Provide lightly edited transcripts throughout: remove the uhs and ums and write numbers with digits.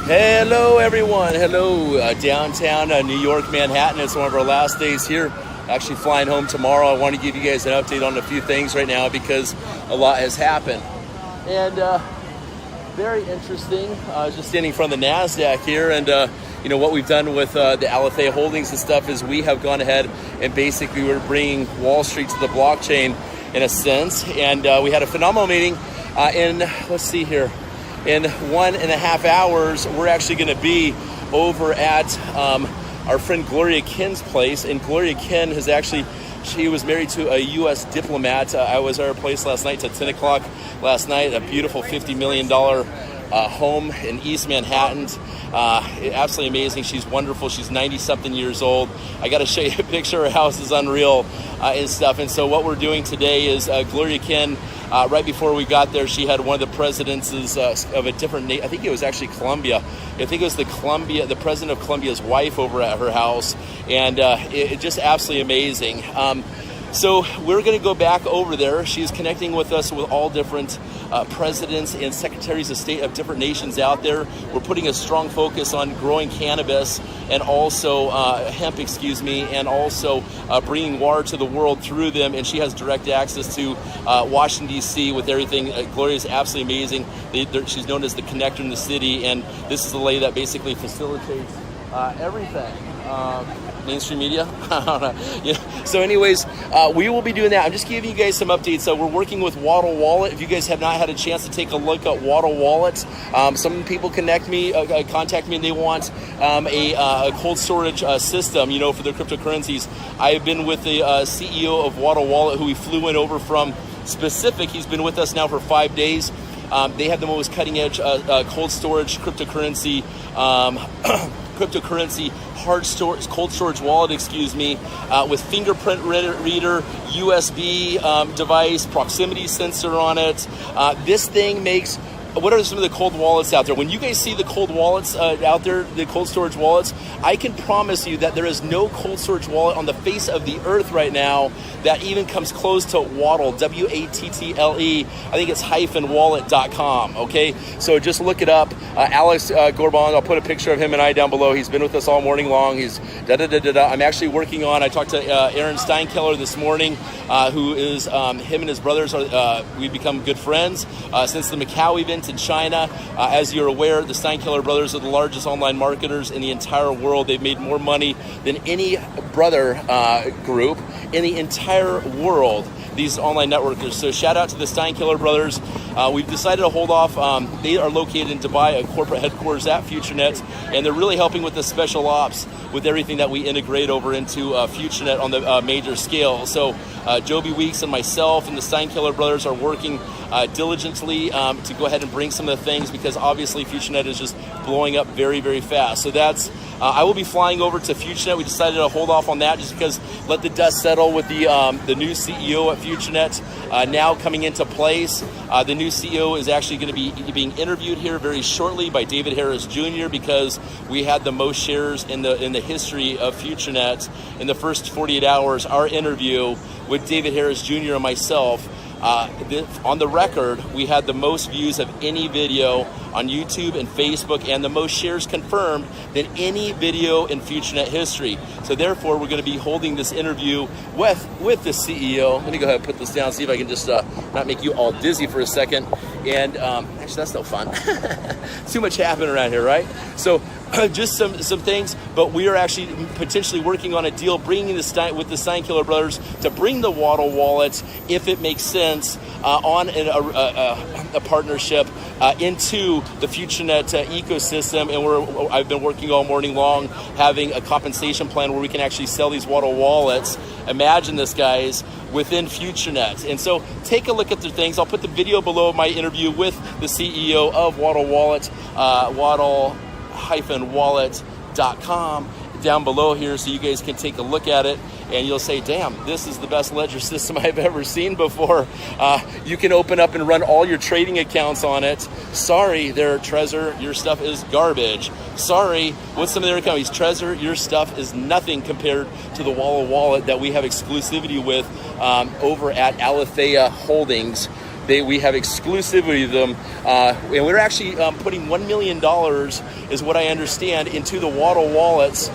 Hello everyone, hello downtown New York, Manhattan. It's one of our last days here, actually flying home tomorrow. I want to give you guys an update on a few things right now because a lot has happened. And very interesting, I was just standing in front of the NASDAQ here, and you know what we've done with the Alethea Holdings and stuff is we have gone ahead and basically we're bringing Wall Street to the blockchain in a sense. And we had a phenomenal meeting let's see here, in 1.5 hours, we're actually going to be over at our friend Gloria Kin's place. And Gloria Kin has actually, she was married to a U.S. diplomat. I was at her place last night till 10 o'clock last night, a beautiful $50 million home in East Manhattan. Absolutely amazing. She's wonderful. She's 90-something years old. I got to show you a picture. Her house is unreal and stuff. And so what we're doing today is Gloria Kin, right before we got there, she had one of the presidents of a different I think it was actually Colombia. I think it was the president of Colombia's wife over at her house. And it just absolutely amazing. So we're going to go back over there. She's connecting with us with all different presidents and secretaries of state of different nations out there. We're putting a strong focus on growing cannabis and also hemp, and also bringing water to the world through them. And she has direct access to Washington, D.C. with everything. Gloria is absolutely amazing. She's known as the connector in the city, and this is the lady that basically facilitates everything. Mainstream media. I don't know. Yeah. So anyways, we will be doing that. I'm just giving you guys some updates. We're working with Waddle Wallet. If you guys have not had a chance to take a look at Waddle Wallet, some people contact me and they want a cold storage system, for their cryptocurrencies. I have been with the CEO of Waddle Wallet, who we flew in over from Specific. He's been with us now for 5 days. They have the most cutting edge cold storage cryptocurrency cold storage wallet, with fingerprint reader, USB device, proximity sensor on it. This thing makes. What are some of the cold wallets out there? When you guys see the cold wallets out there, the cold storage wallets, I can promise you that there is no cold storage wallet on the face of the earth right now that even comes close to Waddle, W-A-T-T-L-E. I think it's -wallet.com, okay? So just look it up. Alex Gorbon, I'll put a picture of him and I down below. He's been with us all morning long. He's da-da-da-da-da. I'm actually working on, I talked to Aaron Steinkeller this morning, who is, him and his brothers, we've become good friends since the Macau event in China. As you're aware, the Steinkeller brothers are the largest online marketers in the entire world. They've made more money than any brother group in the entire world, these online networkers. So shout out to the Steinkeller brothers. We've decided to hold off. They are located in Dubai, a corporate headquarters at FutureNet, and they're really helping with the special ops with everything that we integrate over into FutureNet on the major scale. So Joby Weeks and myself and the Steinkeller brothers are working diligently to go ahead and bring some of the things, because obviously FutureNet is just blowing up very, very fast. So that's I will be flying over to FutureNet. We decided to hold off on that just because let the dust settle with the new CEO at FutureNet now coming into place. The new CEO is actually going to be being interviewed here very shortly by David Harris Jr. because we had the most shares in the history of FutureNet in the first 48 hours. Our interview with David Harris Jr. and myself, on the record, we had the most views of any video on YouTube and Facebook, and the most shares confirmed than any video in FutureNet history. So therefore, we're going to be holding this interview with the CEO. Let me go ahead and put this down, see if I can just not make you all dizzy for a second. And actually, that's no fun. Too much happening around here, right? So just some things, but we are actually potentially working on a deal, bringing with the Steinkeller brothers to bring the Waddle Wallet, if it makes sense, on a partnership into the FutureNet ecosystem. And I've been working all morning long, having a compensation plan where we can actually sell these Waddle Wallets. Imagine this, guys, within FutureNet. And so take a look at the things. I'll put the video below my interview with the CEO of Waddle Wallet, Waddle-wallet.com down below here, so you guys can take a look at it and you'll say, damn, this is the best ledger system I've ever seen before. You can open up and run all your trading accounts on it. Sorry there, Trezor, your stuff is garbage. Sorry, what's some of their companies? Trezor, your stuff is nothing compared to the Waddle Wallet that we have exclusivity with over at Alethea Holdings. We have exclusivity with them, and we're actually putting $1 million, is what I understand, into the Waddle wallets.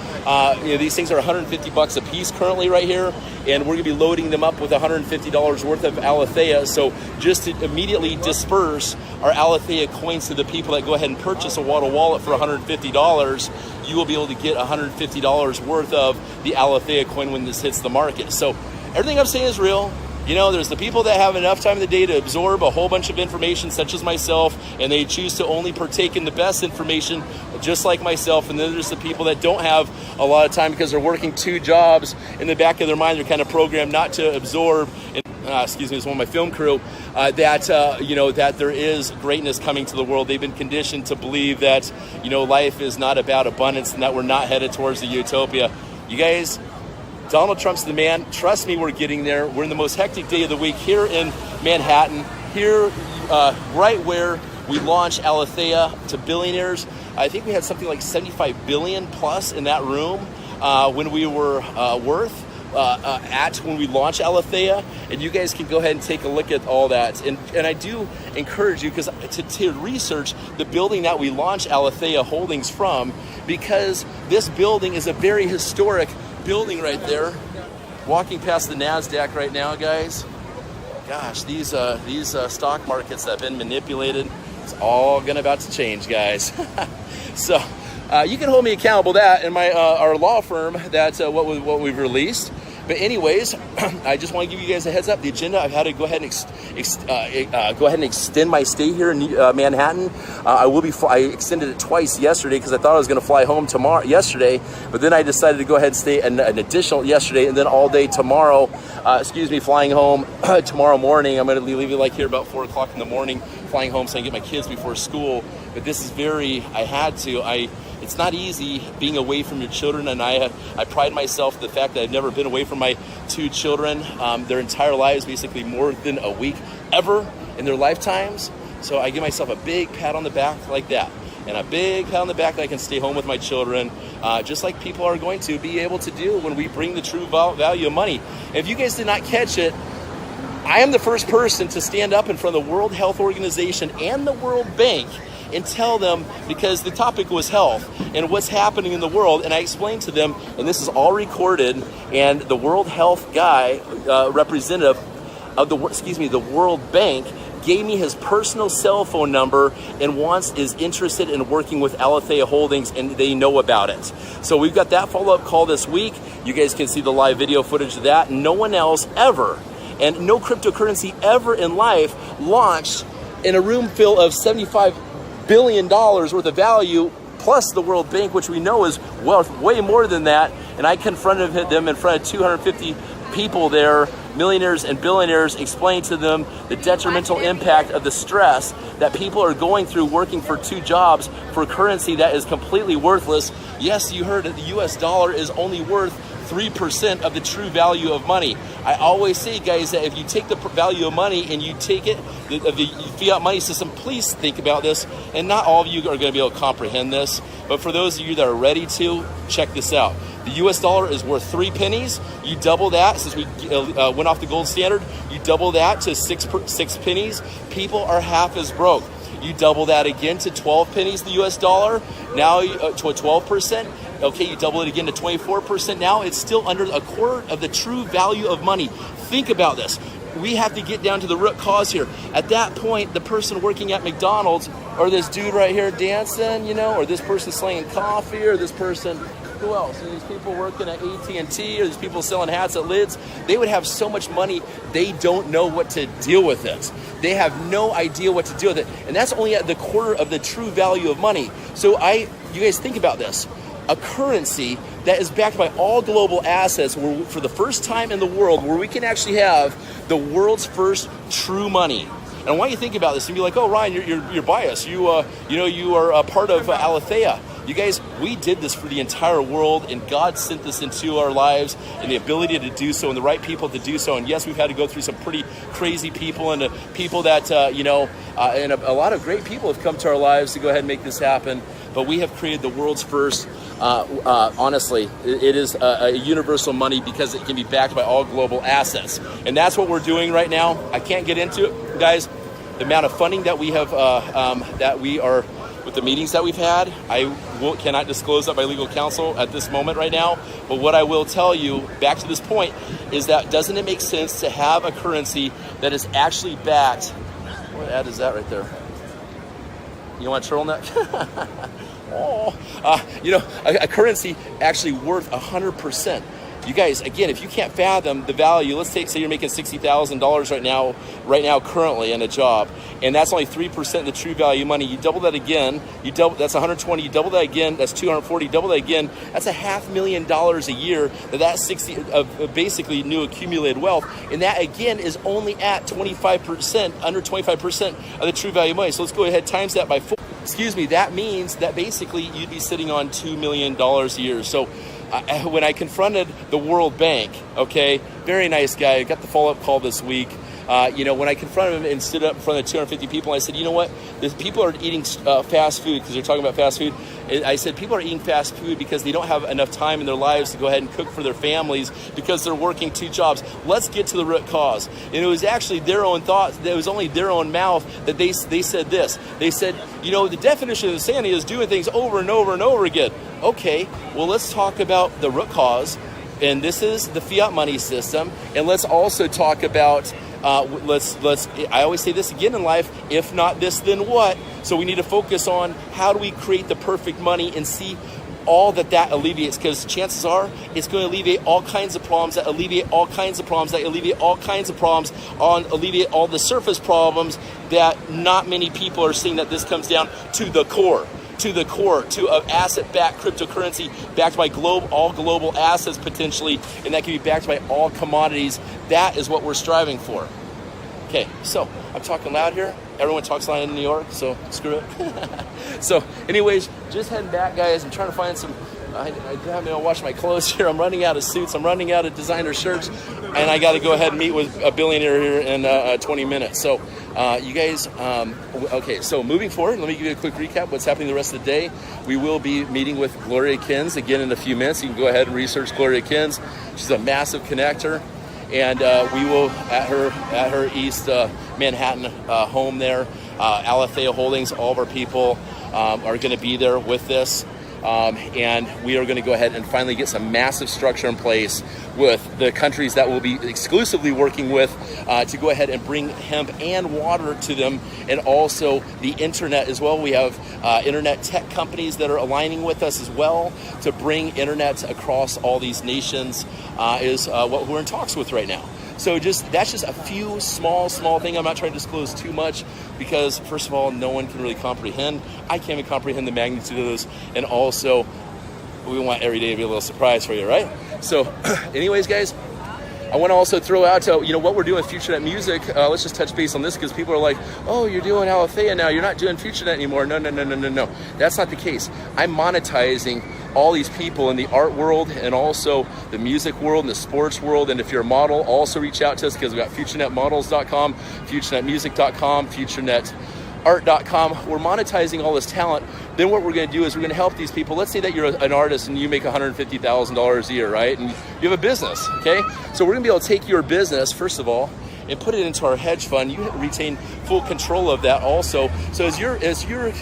These things are $150 a piece currently right here, and we're going to be loading them up with $150 worth of Alethea. So just to immediately disperse our Alethea coins to the people that go ahead and purchase a Waddle wallet for $150, you will be able to get $150 worth of the Alethea coin when this hits the market. So everything I'm saying is real. There's the people that have enough time in the day to absorb a whole bunch of information, such as myself, and they choose to only partake in the best information, just like myself. And then there's the people that don't have a lot of time because they're working 2 jobs. In the back of their mind, they're kind of programmed not to absorb. And, excuse me, it's one of my film crew, that there is greatness coming to the world. They've been conditioned to believe that, life is not about abundance and that we're not headed towards the utopia. You guys, Donald Trump's the man. Trust me, we're getting there. We're in the most hectic day of the week here in Manhattan, here right where we launch Alethea to billionaires. I think we had something like 75 billion plus in that room when we were when we launch Alethea, and you guys can go ahead and take a look at all that. And I do encourage you to research the building that we launch Alethea Holdings from, because this building is a very historic building right there. Walking past the NASDAQ right now, guys. Gosh, these stock markets that have been manipulated, it's all about to change, guys. So you can hold me accountable to that and our law firm, that's what we've released. But anyways, I just want to give you guys a heads up. The agenda, I've had to go ahead and extend my stay here in Manhattan. I extended it twice yesterday because I thought I was going to fly home yesterday, but then I decided to go ahead and stay an additional yesterday, and then all day tomorrow. Flying home tomorrow morning. I'm going to leave it here about 4 o'clock in the morning, flying home so I can get my kids before school. But this is it's not easy being away from your children, and I pride myself in the fact that I've never been away from my 2 children their entire lives, basically more than a week ever in their lifetimes. So I give myself a big pat on the back like that, and a big pat on the back that I can stay home with my children, just like people are going to be able to do when we bring the true value of money. And if you guys did not catch it, I am the first person to stand up in front of the World Health Organization and the World Bank and tell them, because the topic was health and what's happening in the world, and I explained to them, and this is all recorded, and the World Health guy, representative of the World Bank, gave me his personal cell phone number and is interested in working with Alethea Holdings, and they know about it. So we've got that follow-up call this week. You guys can see the live video footage of that. No one else ever, and no cryptocurrency ever in life, launched in a room full of $75 billion worth of value, plus the World Bank, which we know is worth way more than that. And I confronted them in front of 250 people there, millionaires and billionaires, explained to them the detrimental impact of the stress that people are going through working for 2 jobs for currency that is completely worthless. Yes, you heard it, the US dollar is only worth 3% of the true value of money. I always say, guys, that if you take the value of money and you take it, the fiat money system, please think about this. And not all of you are going to be able to comprehend this, but for those of you that are ready to, check this out. The US dollar is worth 3 pennies. You double that, since we went off the gold standard, you double that to 6 pennies. People are half as broke. You double that again to 12 pennies, the US dollar, now to 12%. Okay, you double it again to 24%. Now it's still under a quarter of the true value of money. Think about this. We have to get down to the root cause here. At that point, the person working at McDonald's, or this dude right here dancing, or this person slinging coffee, or this person, who else? These people working at AT&T, or these people selling hats at Lids, they would have so much money, they don't know what to deal with it. They have no idea what to do with it. And that's only at the quarter of the true value of money. So you guys think about this. A currency that is backed by all global assets, where for the first time in the world, where we can actually have the world's first true money. And I want you to think about this and be like, oh, Ryan, you're biased. You are a part of Alethea. You guys, we did this for the entire world, and God sent this into our lives, and the ability to do so, and the right people to do so. And yes, we've had to go through some pretty crazy people, and people that, and a lot of great people have come to our lives to go ahead and make this happen. But we have created the world's first, honestly, it is a universal money, because it can be backed by all global assets. And that's what we're doing right now. I can't get into it, guys. the amount of funding that we have, that we are, with the meetings that we've had, cannot disclose that by legal counsel at this moment right now. But what I will tell you, back to this point, is that doesn't it make sense to have a currency that is actually backed? What ad is that right there? You want a turtleneck? A currency actually worth 100%. You guys, again, if you can't fathom the value, let's say you're making $60,000 right now currently in a job, and that's only 3% of the true value of money. You double that again, that's 120. You double that again, that's 240. Double that again, that's $500,000 a year. That's 60 of basically new accumulated wealth, and that again is only at 25%, under 25% of the true value of money. So let's go ahead times that by 4. Excuse me. That means that basically you'd be sitting on $2 million a year. So when I confronted the World Bank, okay, very nice guy, I got the follow-up call this week. When I confronted him and stood up in front of 250 people, I said, you know what, people are eating fast food because they're talking about fast food. I said, people are eating fast food because they don't have enough time in their lives to go ahead and cook for their families because they're working 2 jobs. Let's get to the root cause. And it was actually their own thoughts. It was only their own mouth that they said this. They said, the definition of insanity is doing things over and over and over again. Okay, well, let's talk about the root cause. And this is the fiat money system. And let's also talk about I always say this again in life, if not this, then what? So we need to focus on how do we create the perfect money and see all that alleviates, because chances are it's going to alleviate all kinds of problems, that alleviate all kinds of problems, that alleviate all kinds of problems, alleviate all the surface problems that not many people are seeing, that this comes down to the core. To an asset-backed cryptocurrency backed by all global assets potentially, and that can be backed by all commodities. That is what we're striving for. Okay, so I'm talking loud here. Everyone talks loud in New York, so screw it. So anyways, just heading back, guys. I'm trying to find some, I haven't been wash my clothes here. I'm running out of suits. I'm running out of designer shirts, and I got to go ahead and meet with a billionaire here in 20 minutes. So you guys, okay, so moving forward, let me give you a quick recap what's happening the rest of the day. We will be meeting with Gloria Kins again in a few minutes. You can go ahead and research Gloria Kins. She's a massive connector, and we will, at her East Manhattan home there, Alethea Holdings, all of our people are going to be there with this. And we are going to go ahead and finally get some massive structure in place with the countries that we'll be exclusively working with to go ahead and bring hemp and water to them, and also the internet as well. We have internet tech companies that are aligning with us as well to bring internet across all these nations, is what we're in talks with right now. So that's just a few small things. I'm not trying to disclose too much because, first of all, no one can really comprehend. I can't even comprehend the magnitude of those. And also, we want every day to be a little surprise for you, right? So anyways, guys, I want to also throw out what we're doing with FutureNet Music. Let's just touch base on this because people are like, oh, you're doing Alethea now. You're not doing FutureNet anymore. No. That's not the case. I'm monetizing all these people in the art world and also the music world and the sports world. And if you're a model, also reach out to us because we got futurenetmodels.com, futurenetmusic.com, futurenetart.com. We're monetizing all this talent. Then what we're going to do is we're going to help these people. Let's say that you're an artist and you make $150,000 a year, right? And you have a business, okay? So we're going to be able to take your business, first of all, and put it into our hedge fund. You retain full control of that also. So as your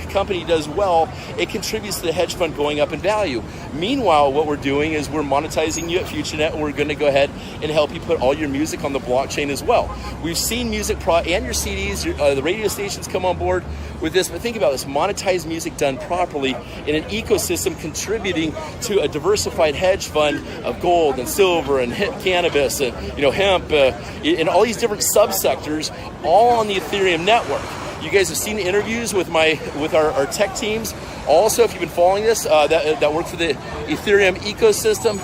company does well, it contributes to the hedge fund going up in value. Meanwhile, what we're doing is we're monetizing you at FutureNet, and we're going to go ahead and help you put all your music on the blockchain as well. We've seen music and your CDs, the radio stations come on board with this, but think about this: monetized music done properly in an ecosystem contributing to a diversified hedge fund of gold and silver and cannabis and hemp and all these different subsectors, all on the Ethereum network. You guys have seen the interviews with our tech teams. Also, if you've been following this, that work for the Ethereum ecosystem.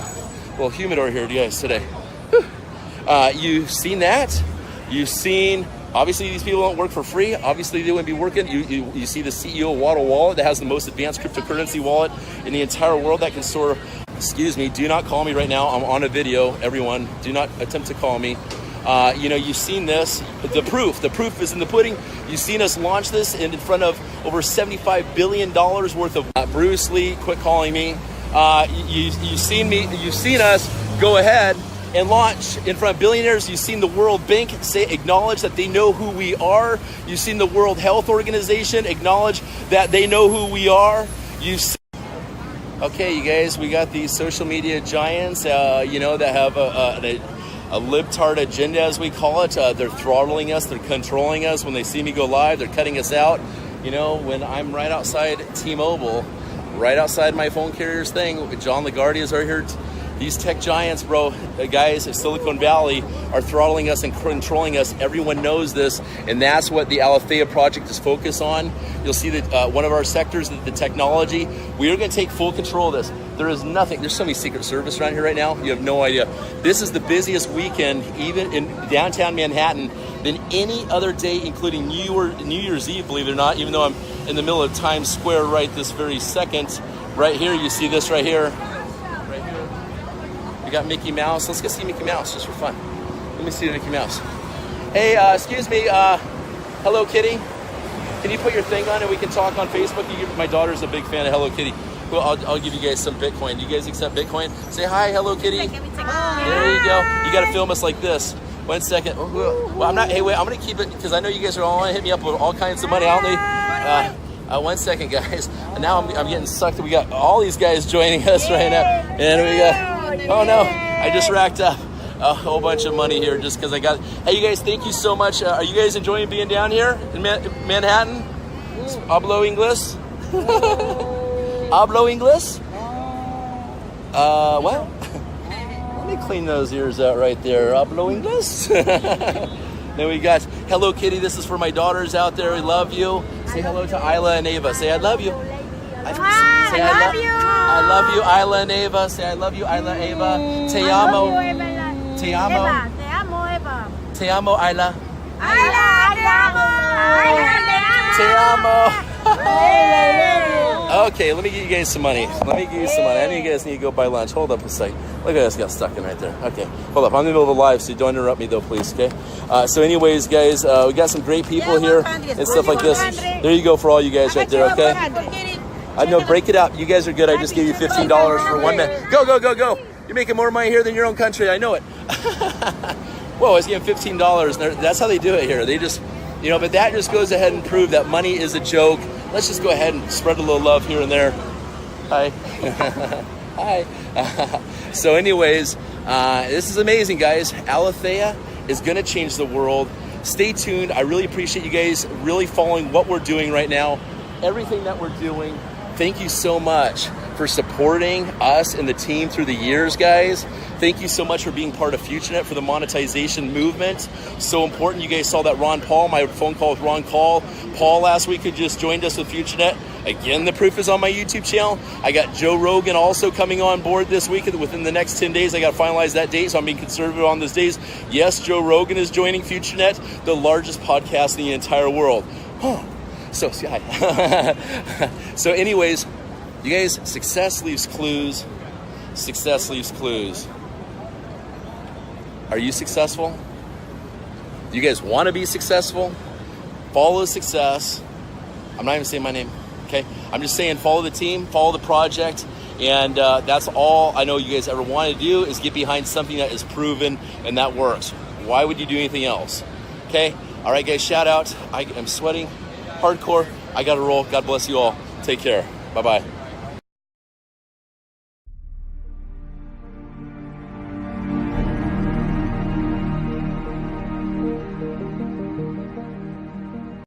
Well, humidor here, you guys, today. You've seen that. You've seen. Obviously, these people don't work for free. Obviously, they wouldn't be working. You see the CEO of Waddle Wallet that has the most advanced cryptocurrency wallet in the entire world that can store. Excuse me. Do not call me right now. I'm on a video. Everyone, do not attempt to call me. You've seen this. The proof is in the pudding. You've seen us launch this in front of over $75 billion worth of. Bruce Lee, quit calling me. You've seen us go ahead and launch in front of billionaires. You've seen the World Bank acknowledge that they know who we are. You've seen the World Health Organization acknowledge that they know who we are. Okay, you guys, we got these social media giants, that have a libtard agenda, as we call it. They're throttling us, they're controlling us. When they see me go live, they're cutting us out. When I'm right outside T-Mobile, right outside my phone carrier's thing, John LaGuardia is right here. These tech giants, bro, guys of Silicon Valley are throttling us and controlling us. Everyone knows this, and that's what the Alethea project is focused on. You'll see that one of our sectors, the technology, we are going to take full control of this. There is nothing. There's so many Secret Service around here right now. You have no idea. This is the busiest weekend, even in downtown Manhattan, than any other day, including New Year's Eve, believe it or not, even though I'm in the middle of Times Square right this very second. Right here, you see this right here. We got Mickey Mouse. Let's go see Mickey Mouse just for fun. Let me see Mickey Mouse. Hey, excuse me. Hello Kitty. Can you put your thing on and we can talk on Facebook? My daughter's a big fan of Hello Kitty. Well, I'll give you guys some Bitcoin. Do you guys accept Bitcoin? Say hi, Hello Kitty. There you go. You got to film us like this. 1 second. Well, I'm not. Hey, wait. I'm gonna keep it because I know you guys are all hit me up with all kinds of money. I only. 1 second, guys. And now I'm getting sucked. We got all these guys joining us right now, and we got. Oh no, I just racked up a whole bunch of money here just because I got. Hey, you guys, thank you so much. Are you guys enjoying being down here in Manhattan? Hablo Inglés? Hablo Inglés? What? Let me clean those ears out right there. Hablo Inglés? Then we got Hello Kitty. This is for my daughters out there. We love you. Say hello to Isla and Ava. Say I love you. Say I love you. I love you, Isla and Ava. Say I love you, Isla and Ava. Te amo. Te amo. Te amo, Isla. Te amo. Okay, let me get you guys some money. I know you guys need to go buy lunch. Hold up a sec. Look at this, got stuck in right there. Okay, hold up. I'm in the middle of the live, so don't interrupt me though, please, okay? So anyways, guys, we got some great people here and stuff like this. There you go for all you guys right there, okay? I know, break it up. You guys are good. I just gave you $15 for 1 minute. Go, go, go, go. You're making more money here than your own country. I know it. Whoa, I was giving $15. That's how they do it here. They just, but that just goes ahead and prove that money is a joke. Let's just go ahead and spread a little love here and there. Hi. Hi. So anyways, this is amazing, guys. Alethea is going to change the world. Stay tuned. I really appreciate you guys really following what we're doing right now. Everything that we're doing. Thank you so much for supporting us and the team through the years, guys. Thank you so much for being part of FutureNet for the monetization movement. So important. You guys saw that Ron Paul, my phone call with Ron Paul last week, who just joined us with FutureNet. Again, the proof is on my YouTube channel. I got Joe Rogan also coming on board this week. Within the next 10 days, I got to finalize that date, so I'm being conservative on those days. Yes, Joe Rogan is joining FutureNet, the largest podcast in the entire world. So, so anyways, you guys, success leaves clues. Success leaves clues. Are you successful? Do you guys want to be successful? Follow success. I'm not even saying my name, okay? I'm just saying follow the team, follow the project, and that's all I know you guys ever want to do is get behind something that is proven and that works. Why would you do anything else? Okay? All right, guys, shout out. I am sweating hardcore. I got to roll. God bless you all. Take care. Bye-bye.